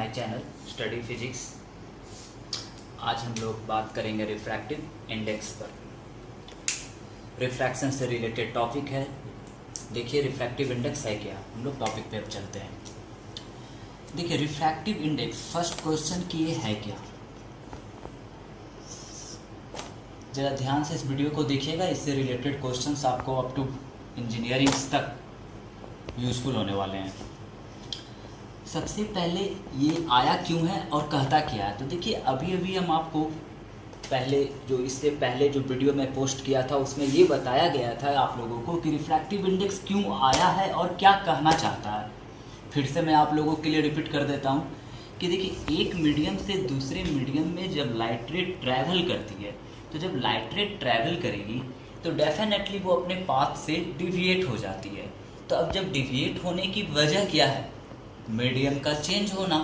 My channel study physics. आज हम लोग बात करेंगे रिफ्रैक्टिव इंडेक्स पर। रिफ्रैक्शन से रिलेटेड टॉपिक है। देखिए रिफ्रैक्टिव इंडेक्स है क्या, हम लोग टॉपिक पे अब चलते हैं। देखिए रिफ्रैक्टिव इंडेक्स, फर्स्ट क्वेश्चन कि ये है क्या। ज़रा ध्यान से इस वीडियो को देखिएगा, इससे रिलेटेड क्वेश्चंस आपको अप टू इंजीनियरिंग तक यूज़फुल होने वाले हैं। सबसे पहले ये आया क्यों है और कहता क्या है। तो देखिए अभी हम आपको इससे पहले जो वीडियो मैं पोस्ट किया था उसमें ये बताया गया था आप लोगों को कि रिफ्रैक्टिव इंडेक्स क्यों आया है और क्या कहना चाहता है। फिर से मैं आप लोगों के लिए रिपीट कर देता हूँ कि देखिए एक मीडियम से दूसरे मीडियम में जब लाइट रे ट्रैवल करती है, तो जब लाइट रे ट्रैवल करेगी तो डेफिनेटली वो अपने पाथ से डिविएट हो जाती है। तो अब जब डिविएट होने की वजह क्या है, मीडियम का चेंज होना।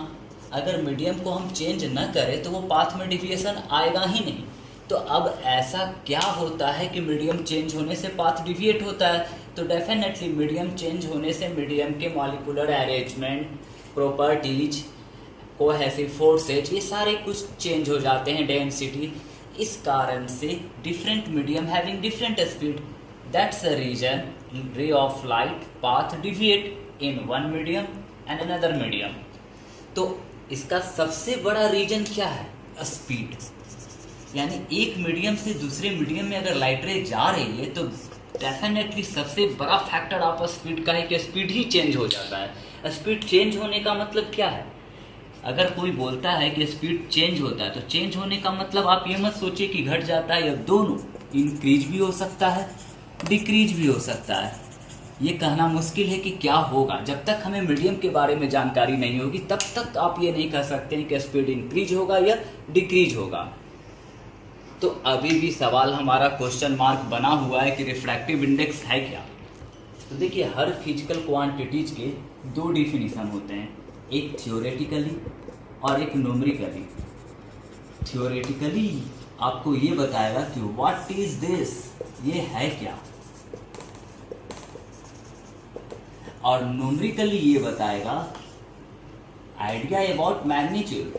अगर मीडियम को हम चेंज न करें तो वो पाथ में डिविएशन आएगा ही नहीं। तो अब ऐसा क्या होता है कि मीडियम चेंज होने से पाथ डिविएट होता है। तो डेफिनेटली मीडियम चेंज होने से मीडियम के molecular arrangement, properties, cohesive forces, ये सारे कुछ चेंज हो जाते हैं, डेंसिटी। इस कारण से different medium having different speed, that's the reason ray of light path deviate in one medium and another medium. तो इसका सबसे बड़ा रीजन क्या है, स्पीड। यानी एक मीडियम से दूसरे मीडियम में अगर लाइट रे जा रही है तो डेफिनेटली सबसे बड़ा फैक्टर आप स्पीड का है कि स्पीड ही चेंज हो जाता है। स्पीड चेंज होने का मतलब क्या है, अगर कोई बोलता है कि स्पीड चेंज होता है तो चेंज होने का मतलब आप ये मत सोचिए कि घट जाता है, या दोनों इंक्रीज भी हो सकता है, डिक्रीज भी हो सकता है। ये कहना मुश्किल है कि क्या होगा। जब तक हमें मीडियम के बारे में जानकारी नहीं होगी तब तक आप ये नहीं कह सकते हैं कि स्पीड इंक्रीज होगा या डिक्रीज होगा। तो अभी भी सवाल हमारा क्वेश्चन मार्क बना हुआ है कि रिफ्रैक्टिव इंडेक्स है क्या। तो देखिए हर फिजिकल क्वांटिटीज के दो डिफिनीशन होते हैं, एक थ्योरेटिकली और एक न्यूमेरिकली। थ्योरेटिकली आपको ये बताएगा कि व्हाट इज दिस, ये है क्या, और न्यूमेरिकली ये बताएगा आइडिया अबाउट मैग्नीट्यूड।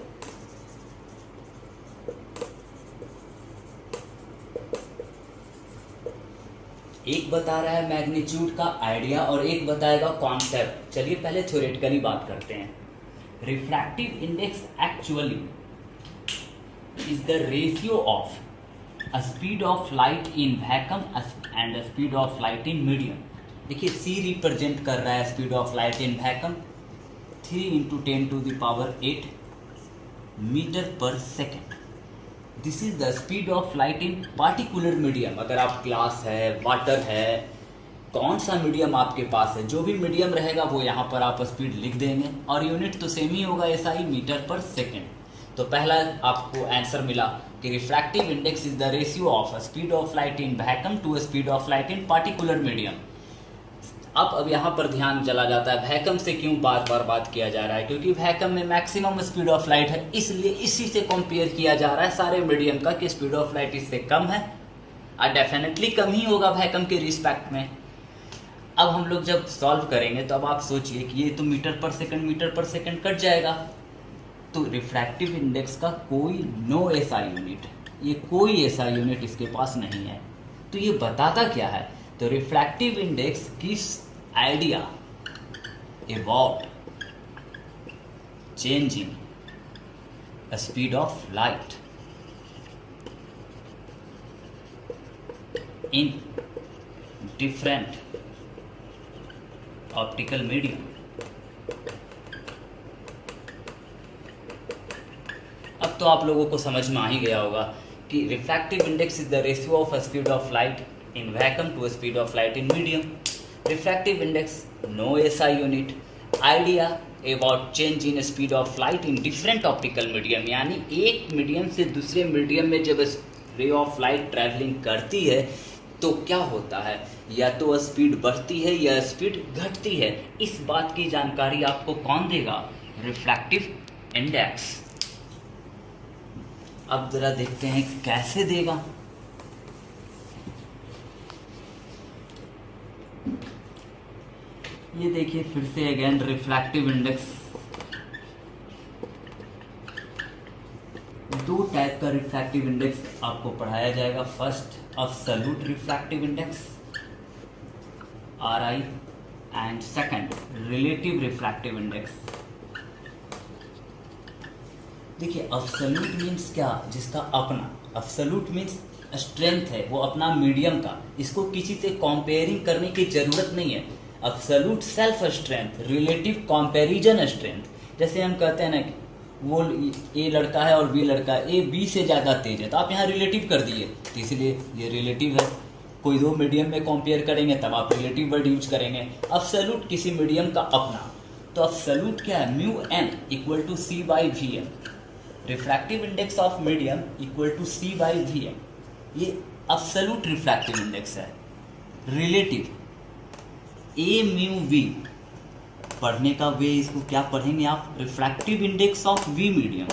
एक बता रहा है मैग्नीट्यूड का आइडिया और एक बताएगा कॉन्सेप्ट। चलिए पहले थ्योरेटिकली बात करते हैं। Refractive index actually is the ratio of speed of light in vacuum and speed of light in medium. देखिए C रिप्रेजेंट कर रहा है speed of light in vacuum 3 × 10⁸ meter per second. This is the speed of light in particular medium. अगर आप glass है, water है, कौन सा मीडियम आपके पास है, जो भी मीडियम रहेगा वो यहाँ पर आप स्पीड लिख देंगे और यूनिट तो सेम ही होगा, SI मीटर पर सेकेंड। तो पहला आपको आंसर मिला कि refractive index is the ratio of speed of light in vacuum to speed of light in particular medium. अब यहाँ पर ध्यान चला जाता है वैक्यूम से क्यों बार बार बात किया जा रहा है, क्योंकि वैक्यूम में मैक्सिमम स्पीड ऑफ लाइट है, इसलिए इसी से कंपेयर किया जा रहा है सारे मीडियम का कि स्पीड ऑफ लाइट इससे कम है और डेफिनेटली कम ही होगा वैक्यूम के रिस्पेक्ट में। अब हम लोग जब सॉल्व करेंगे तो अब आप सोचिए कि ये तो मीटर पर सेकंड कट जाएगा, तो रिफ्रैक्टिव इंडेक्स का कोई नो SI यूनिट, ये कोई SI यूनिट इसके पास नहीं है। तो ये बताता क्या है, तो refractive index gives idea about changing speed of light in different optical medium. अब तो आप लोगों को समझ में आ ही गया होगा कि refractive index is the ratio of speed of light in vacuum to speed of light in medium. Refractive index no SI unit, idea about change in speed of light in different optical medium। यानी एक medium से दूसरे medium में जब रे of light travelling करती है तो क्या होता है, या तो स्पीड बढ़ती है या स्पीड घटती है। इस बात की जानकारी आपको कौन देगा, रिफ्रैक्टिव इंडेक्स। अब जरा देखते हैं कैसे देगा। ये देखिए फिर से अगेन रिफ्रैक्टिव इंडेक्स टाइप का रिफ्रैक्टिव इंडेक्स आपको पढ़ाया जाएगा। First absolute refractive index RI and second relative refractive index. देखिए अब्सोल्यूट मीन्स क्या, जिसका अपना, अब्सोल्यूट मीन्स स्ट्रेंथ है वो अपना मीडियम का, इसको किसी से कंपेयरिंग करने की जरूरत नहीं है। Absolute self strength, relative comparison strength. जैसे हम कहते हैं ना कि वो ए लड़का है और बी लड़का है, ए बी से ज़्यादा तेज है, तो आप यहाँ रिलेटिव कर दिए, तो इसलिए ये रिलेटिव है। कोई दो मीडियम में कंपेयर करेंगे तब आप रिलेटिव वर्ड यूज करेंगे। अब्सोल्यूट किसी मीडियम का अपना, तो अब्सोल्यूट क्या है, mu N equal to C by V M. Refractive index of medium equal to C by V M, ये अब्सोल्यूट रिफ्रैक्टिव इंडेक्स है। रिलेटिव ए म्यू वी, पढ़ने का वे इसको क्या पढ़ेंगे आप, refractive index of we medium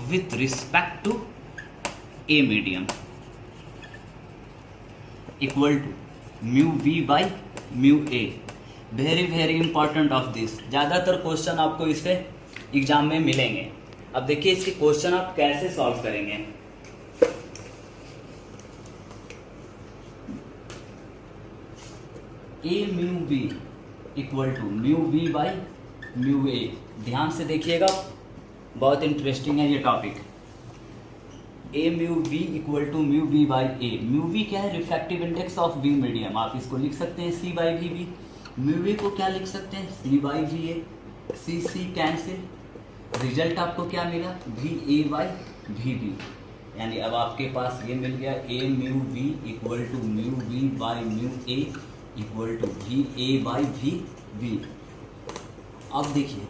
with respect to A medium equal to mu we by mu A. Very very important of this, ज़्यादातर question आपको इससे एग्जाम में मिलेंगे। अब देखिए इसके क्वेश्चन आप कैसे सॉल्व करेंगे। A mu v equal to mu we by mu a. ध्यान से देखिएगा, बहुत इंटरेस्टिंग है ये topic. A mu v equal to mu we by a. Mu v क्या है, refractive index of we medium, आप इसको लिख सकते हैं c by v b. Mu v को क्या लिख सकते हैं, c by v a, c c cancel, result आपको क्या मिला, v a by v b. यानी अब आपके पास ये मिल गया, a mu v equal to mu we by mu a equal to v a by v b. अब देखिए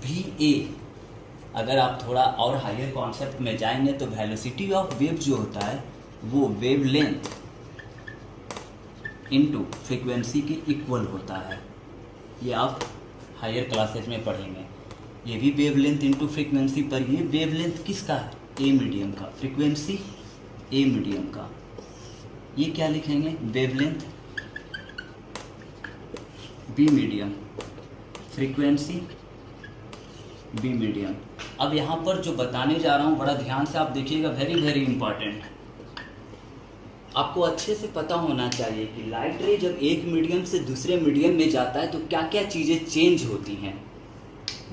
वी ए, अगर आप थोड़ा और हायर कॉन्सेप्ट में जाएंगे तो वेलोसिटी ऑफ वेव जो होता है वो वेव लेंथ इनटू फ्रीक्वेंसी के इक्वल होता है। ये आप हायर क्लासेज में पढ़ेंगे। ये भी वेव लेंथ इनटू फ्रीक्वेंसी, पर ये वेव लेंथ किसका है, ए मीडियम का, फ्रीक्वेंसी ए मीडियम का। ये क्या लिखेंगे, wavelength B medium, frequency B medium. अब यहाँ पर जो बताने जा रहा हूँ बड़ा ध्यान से आप देखिएगा, वेरी वेरी इंपॉर्टेंट। आपको अच्छे से पता होना चाहिए कि लाइट रे जब एक मीडियम से दूसरे मीडियम में जाता है तो क्या क्या चीज़ें चेंज होती हैं।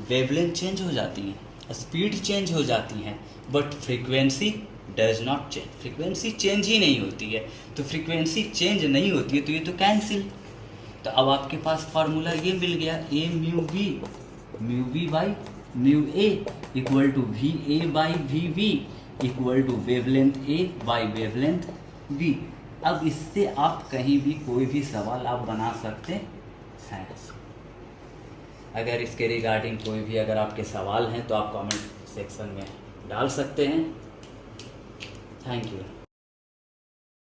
वेवलेंथ चेंज हो जाती हैं, स्पीड चेंज हो जाती हैं, but frequency does not change. Frequency change ही नहीं होती है, तो फ्रीक्वेंसी चेंज नहीं होती है तो ये तो कैंसिल। तो अब आपके पास फार्मूला ये मिल गया, a mu we by mu a equal to v a by v b equal to wavelength a by wavelength b. अब इससे आप कहीं भी कोई भी सवाल आप बना सकते हैं। अगर इसके रिगार्डिंग कोई भी अगर आपके सवाल हैं तो आप कमेंट सेक्शन में डाल सकते हैं। Thank you.